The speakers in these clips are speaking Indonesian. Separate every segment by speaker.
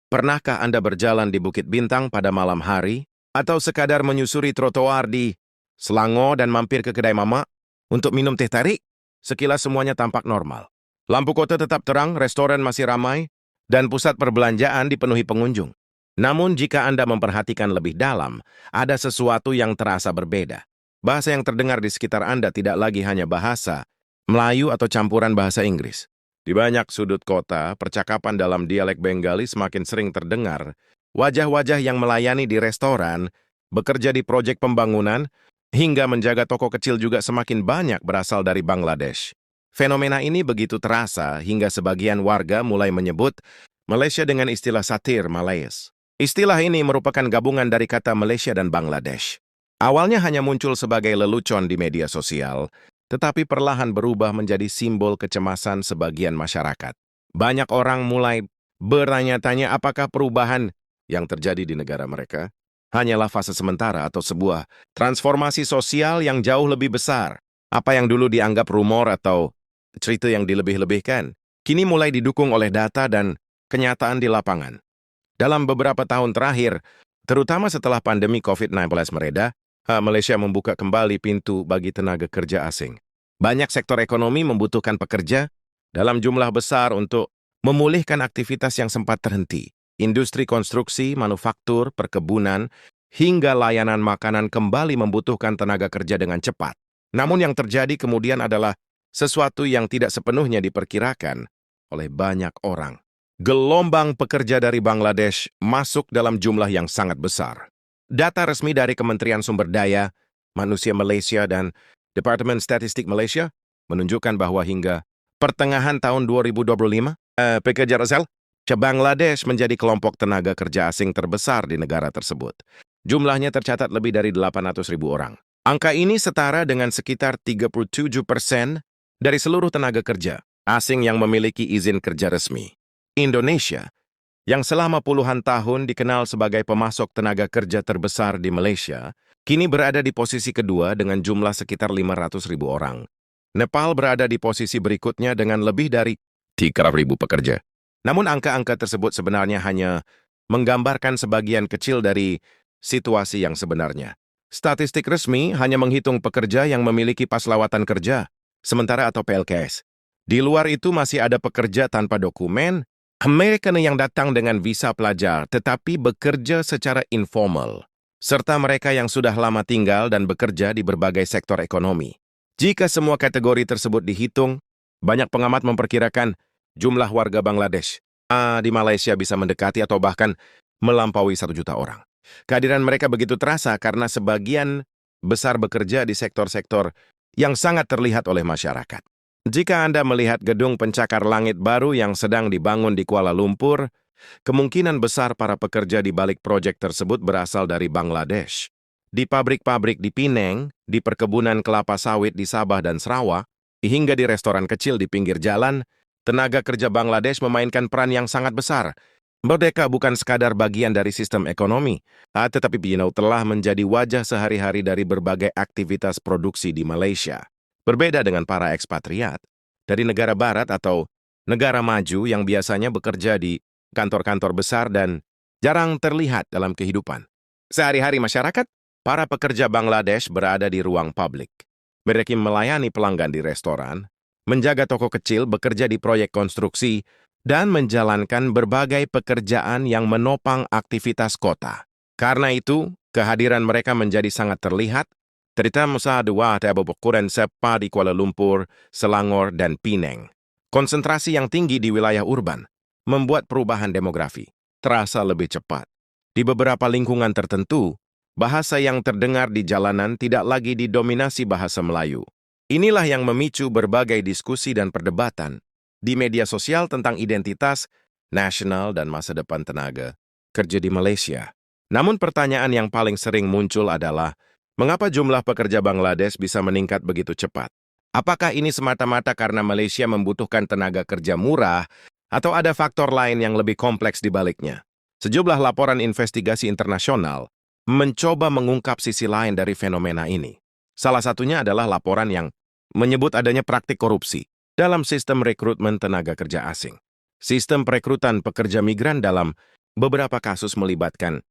Speaker 1: Pernahkah Anda berjalan di Bukit Bintang pada malam hari? Atau sekadar menyusuri trotoar di Selangor dan mampir ke kedai mamak untuk minum teh tarik? Sekilas semuanya tampak normal. Lampu kota tetap terang, restoran masih ramai, dan pusat perbelanjaan dipenuhi pengunjung. Namun jika Anda memperhatikan lebih dalam, ada sesuatu yang terasa berbeda. Bahasa yang terdengar di sekitar Anda tidak lagi hanya bahasa Melayu atau campuran bahasa Inggris. Di banyak sudut kota, percakapan dalam dialek Bengali semakin sering terdengar. Wajah-wajah yang melayani di restoran, bekerja di proyek pembangunan, hingga menjaga toko kecil juga semakin banyak berasal dari Bangladesh. Fenomena ini begitu terasa hingga sebagian warga mulai menyebut Malaysia dengan istilah satir Malayas. Istilah ini merupakan gabungan dari kata Malaysia dan Bangladesh. Awalnya hanya muncul sebagai lelucon di media sosial, tetapi perlahan berubah menjadi simbol kecemasan sebagian masyarakat. Banyak orang mulai bertanya-tanya apakah perubahan yang terjadi di negara mereka hanyalah fase sementara atau sebuah transformasi sosial yang jauh lebih besar. Apa yang dulu dianggap rumor atau cerita yang dilebih-lebihkan, kini mulai didukung oleh data dan kenyataan di lapangan. Dalam beberapa tahun terakhir, terutama setelah pandemi COVID-19 mereda, Malaysia membuka kembali pintu bagi tenaga kerja asing. Banyak sektor ekonomi membutuhkan pekerja dalam jumlah besar untuk memulihkan aktivitas yang sempat terhenti. Industri konstruksi, manufaktur, perkebunan, hingga layanan makanan kembali membutuhkan tenaga kerja dengan cepat. Namun yang terjadi kemudian adalah sesuatu yang tidak sepenuhnya diperkirakan oleh banyak orang. Gelombang pekerja dari Bangladesh masuk dalam jumlah yang sangat besar. Data resmi dari Kementerian Sumber Daya Manusia Malaysia dan Departemen Statistik Malaysia menunjukkan bahwa hingga pertengahan tahun 2025, pekerja asal Bangladesh menjadi kelompok tenaga kerja asing terbesar di negara tersebut. Jumlahnya tercatat lebih dari 800.000 orang. Angka ini setara dengan sekitar 37% dari seluruh tenaga kerja asing yang memiliki izin kerja resmi. Indonesia, yang selama puluhan tahun dikenal sebagai pemasok tenaga kerja terbesar di Malaysia, kini berada di posisi kedua dengan jumlah sekitar 500.000 orang. Nepal berada di posisi berikutnya dengan lebih dari 3.000 pekerja. Namun angka-angka tersebut sebenarnya hanya menggambarkan sebagian kecil dari situasi yang sebenarnya. Statistik resmi hanya menghitung pekerja yang memiliki pas lawatan kerja, sementara atau PLKS. Di luar itu masih ada pekerja tanpa dokumen, Amerika yang datang dengan visa pelajar tetapi bekerja secara informal, serta mereka yang sudah lama tinggal dan bekerja di berbagai sektor ekonomi. Jika semua kategori tersebut dihitung, banyak pengamat memperkirakan jumlah warga Bangladesh di Malaysia bisa mendekati atau bahkan melampaui 1 juta orang. Kehadiran mereka begitu terasa karena sebagian besar bekerja di sektor-sektor yang sangat terlihat oleh masyarakat. Jika Anda melihat gedung pencakar langit baru yang sedang dibangun di Kuala Lumpur, kemungkinan besar para pekerja di balik proyek tersebut berasal dari Bangladesh. Di pabrik-pabrik di Penang, di perkebunan kelapa sawit di Sabah dan Sarawak, hingga di restoran kecil di pinggir jalan, tenaga kerja Bangladesh memainkan peran yang sangat besar. Mereka bukan sekadar bagian dari sistem ekonomi, tetapi telah menjadi wajah sehari-hari dari berbagai aktivitas produksi di Malaysia. Berbeda dengan para ekspatriat dari negara barat atau negara maju yang biasanya bekerja di kantor-kantor besar dan jarang terlihat dalam kehidupan sehari-hari masyarakat, para pekerja Bangladesh berada di ruang publik. Mereka melayani pelanggan di restoran, menjaga toko kecil, bekerja di proyek konstruksi, dan menjalankan berbagai pekerjaan yang menopang aktivitas kota. Karena itu, kehadiran mereka menjadi sangat terlihat, terutama saat beberapa sepa di Kuala Lumpur, Selangor, dan Penang. Konsentrasi yang tinggi di wilayah urban membuat perubahan demografi terasa lebih cepat. Di beberapa lingkungan tertentu, bahasa yang terdengar di jalanan tidak lagi didominasi bahasa Melayu. Inilah yang memicu berbagai diskusi dan perdebatan di media sosial tentang identitas nasional dan masa depan tenaga kerja di Malaysia. Namun pertanyaan yang paling sering muncul adalah, mengapa jumlah pekerja Bangladesh bisa meningkat begitu cepat? Apakah ini semata-mata karena Malaysia membutuhkan tenaga kerja murah, atau ada faktor lain yang lebih kompleks di baliknya? Sejumlah laporan investigasi internasional mencoba mengungkap sisi lain dari fenomena ini. Salah satunya adalah laporan yang menyebut adanya praktik korupsi dalam sistem rekrutmen tenaga kerja asing. Sistem perekrutan pekerja migran dalam Beberapa kasus melibatkan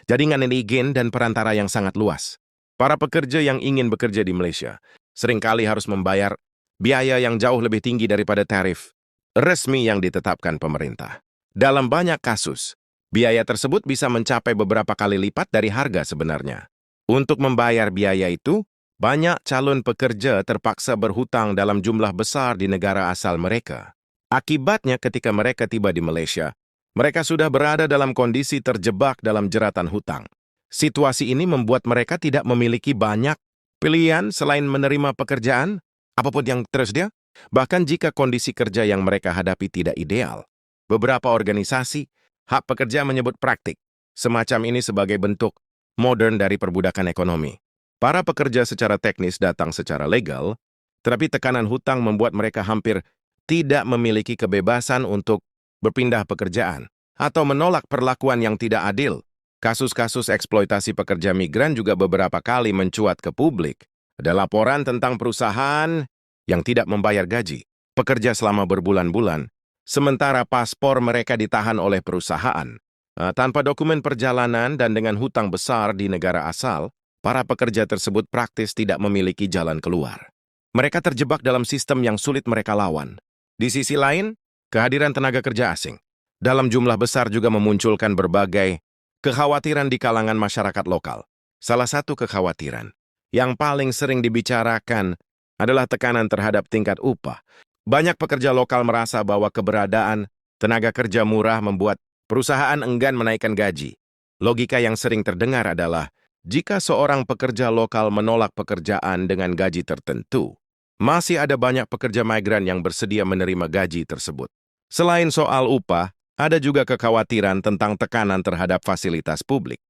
Speaker 1: jaringan netizen dan perantara yang sangat luas. Para pekerja yang ingin bekerja di Malaysia seringkali harus membayar biaya yang jauh lebih tinggi daripada tarif resmi yang ditetapkan pemerintah. Dalam banyak kasus, biaya tersebut bisa mencapai beberapa kali lipat dari harga sebenarnya. Untuk membayar biaya itu, banyak calon pekerja terpaksa berhutang dalam jumlah besar di negara asal mereka. Akibatnya ketika mereka tiba di Malaysia, mereka sudah berada dalam kondisi terjebak dalam jeratan hutang. Situasi ini membuat mereka tidak memiliki banyak pilihan selain menerima pekerjaan, apapun yang tersedia, bahkan jika kondisi kerja yang mereka hadapi tidak ideal. Beberapa organisasi hak pekerja menyebut praktik semacam ini sebagai bentuk modern dari perbudakan ekonomi. Para pekerja secara teknis datang secara legal, tetapi tekanan hutang membuat mereka hampir tidak memiliki kebebasan untuk berpindah pekerjaan atau menolak perlakuan yang tidak adil. Kasus-kasus eksploitasi pekerja migran juga beberapa kali mencuat ke publik. Ada laporan tentang perusahaan yang tidak membayar gaji pekerja selama berbulan-bulan, sementara paspor mereka ditahan oleh perusahaan. Tanpa dokumen perjalanan dan dengan hutang besar di negara asal, para pekerja tersebut praktis tidak memiliki jalan keluar. Mereka terjebak dalam sistem yang sulit mereka lawan. Di sisi lain, kehadiran tenaga kerja asing dalam jumlah besar juga memunculkan berbagai kekhawatiran di kalangan masyarakat lokal. Salah satu kekhawatiran yang paling sering dibicarakan adalah tekanan terhadap tingkat upah. Banyak pekerja lokal merasa bahwa keberadaan tenaga kerja murah membuat perusahaan enggan menaikkan gaji. Logika yang sering terdengar adalah, jika seorang pekerja lokal menolak pekerjaan dengan gaji tertentu, masih ada banyak pekerja migran yang bersedia menerima gaji tersebut. Selain soal upah, ada juga kekhawatiran tentang tekanan terhadap fasilitas publik.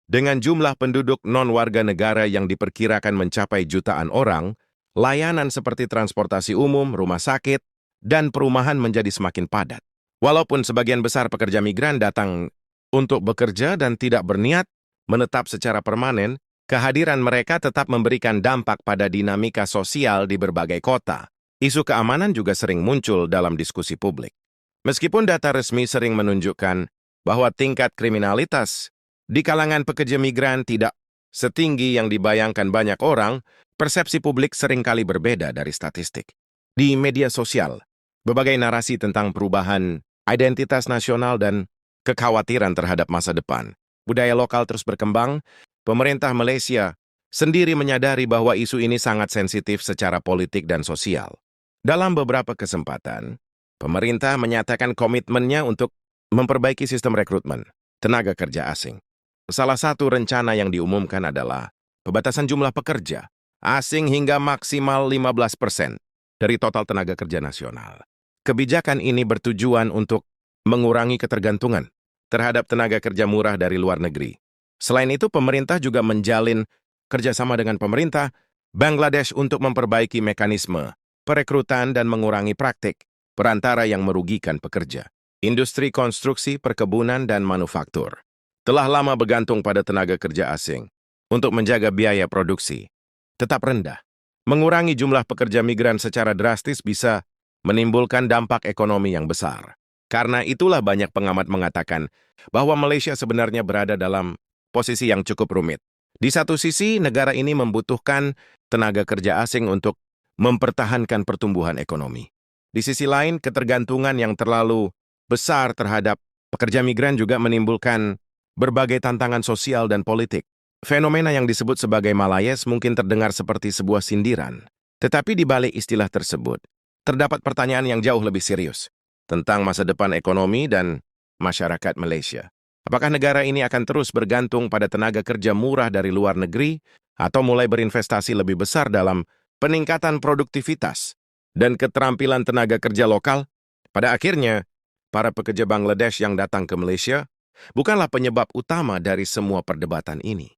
Speaker 1: Dengan jumlah penduduk non-warga negara yang diperkirakan mencapai jutaan orang, layanan seperti transportasi umum, rumah sakit, dan perumahan menjadi semakin padat. Walaupun sebagian besar pekerja migran datang untuk bekerja dan tidak berniat menetap secara permanen, kehadiran mereka tetap memberikan dampak pada dinamika sosial di berbagai kota. Isu keamanan juga sering muncul dalam diskusi publik. Meskipun data resmi sering menunjukkan bahwa tingkat kriminalitas di kalangan pekerja migran tidak setinggi yang dibayangkan banyak orang, persepsi publik seringkali berbeda dari statistik. Di media sosial, berbagai narasi tentang perubahan identitas nasional dan kekhawatiran terhadap masa depan. Budaya lokal terus berkembang. Pemerintah Malaysia sendiri menyadari bahwa isu ini sangat sensitif secara politik dan sosial. Dalam beberapa kesempatan, pemerintah menyatakan komitmennya untuk memperbaiki sistem rekrutmen tenaga kerja asing. Salah satu rencana yang diumumkan adalah pembatasan jumlah pekerja asing hingga maksimal 15% dari total tenaga kerja nasional. Kebijakan ini bertujuan untuk mengurangi ketergantungan terhadap tenaga kerja murah dari luar negeri. Selain itu, pemerintah juga menjalin kerjasama dengan pemerintah Bangladesh untuk memperbaiki mekanisme perekrutan dan mengurangi praktik perantara yang merugikan pekerja. Industri konstruksi, perkebunan, dan manufaktur telah lama bergantung pada tenaga kerja asing untuk menjaga biaya produksi tetap rendah. Mengurangi jumlah pekerja migran secara drastis bisa menimbulkan dampak ekonomi yang besar. Karena itulah banyak pengamat mengatakan bahwa Malaysia sebenarnya berada dalam posisi yang cukup rumit. Di satu sisi, negara ini membutuhkan tenaga kerja asing untuk mempertahankan pertumbuhan ekonomi. Di sisi lain, ketergantungan yang terlalu besar terhadap pekerja migran juga menimbulkan berbagai tantangan sosial dan politik. Fenomena yang disebut sebagai Malayes mungkin terdengar seperti sebuah sindiran. Tetapi di balik istilah tersebut, terdapat pertanyaan yang jauh lebih serius tentang masa depan ekonomi dan masyarakat Malaysia. Apakah negara ini akan terus bergantung pada tenaga kerja murah dari luar negeri atau mulai berinvestasi lebih besar dalam peningkatan produktivitas dan keterampilan tenaga kerja lokal? Pada akhirnya, para pekerja Bangladesh yang datang ke Malaysia bukanlah penyebab utama dari semua perdebatan ini.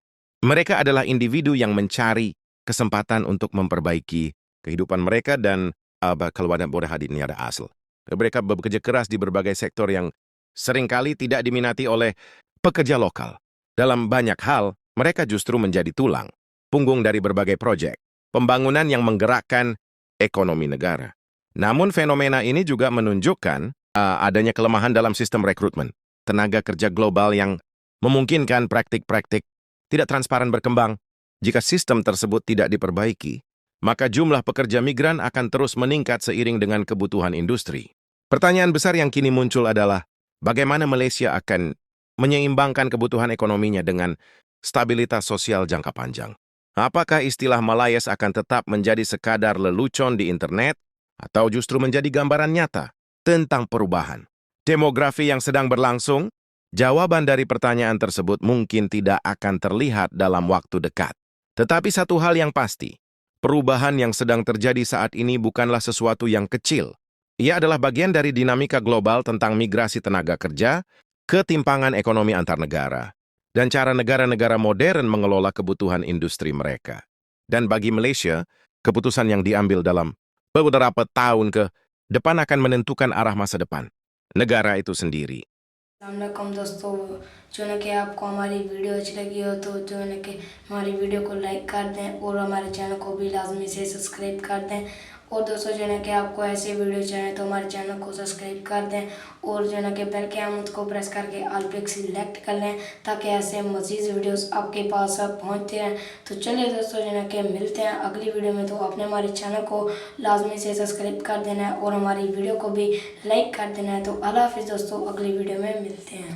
Speaker 1: Mereka adalah individu yang mencari kesempatan untuk memperbaiki kehidupan mereka dan keluarga hadir niada asal. Mereka bekerja keras di berbagai sektor yang seringkali tidak diminati oleh pekerja lokal. Dalam banyak hal, mereka justru menjadi tulang punggung dari berbagai proyek pembangunan yang menggerakkan ekonomi negara. Namun fenomena ini juga menunjukkan adanya kelemahan dalam sistem rekrutmen tenaga kerja global yang memungkinkan praktik-praktik tidak transparan berkembang. Jika sistem tersebut tidak diperbaiki, maka jumlah pekerja migran akan terus meningkat seiring dengan kebutuhan industri. Pertanyaan besar yang kini muncul adalah, bagaimana Malaysia akan menyeimbangkan kebutuhan ekonominya dengan stabilitas sosial jangka panjang? Apakah istilah Malayas akan tetap menjadi sekadar lelucon di internet, atau justru menjadi gambaran nyata tentang perubahan demografi yang sedang berlangsung? Jawaban dari pertanyaan tersebut mungkin tidak akan terlihat dalam waktu dekat. Tetapi satu hal yang pasti, perubahan yang sedang terjadi saat ini bukanlah sesuatu yang kecil. Ia adalah bagian dari dinamika global tentang migrasi tenaga kerja, ketimpangan ekonomi antar negara, dan cara negara-negara modern mengelola kebutuhan industri mereka. Dan bagi Malaysia, keputusan yang diambil dalam beberapa tahun ke depan akan menentukan arah masa depan negara itu sendiri.
Speaker 2: अस्सलामुअलैकुम दोस्तों, जो है कि आपको हमारी वीडियो अच्छी लगी हो तो जो है कि हमारी वीडियो को लाइक कर दें और हमारे चैनल को भी लाजमी से सब्सक्राइब कर दें। और दोस्तों जो है कि आपको ऐसी वीडियो चाहिए तो हमारे चैनल को सब्सक्राइब कर दें और जो है कि बेल के आइकन को प्रेस करके ऑल पे सिलेक्ट कर लें ताकि ऐसे मज़ीद वीडियोस आपके पास पहुंचते हैं। तो चलिए दोस्तों जो है कि मिलते हैं अगली वीडियो में। तो आपने हमारे चैनल को लाजमी से सब्सक्राइब कर देना है और हमारी वीडियो को भी लाइक कर देना है। तो अल्लाह हाफिज़ दोस्तों, अगली वीडियो में मिलते हैं।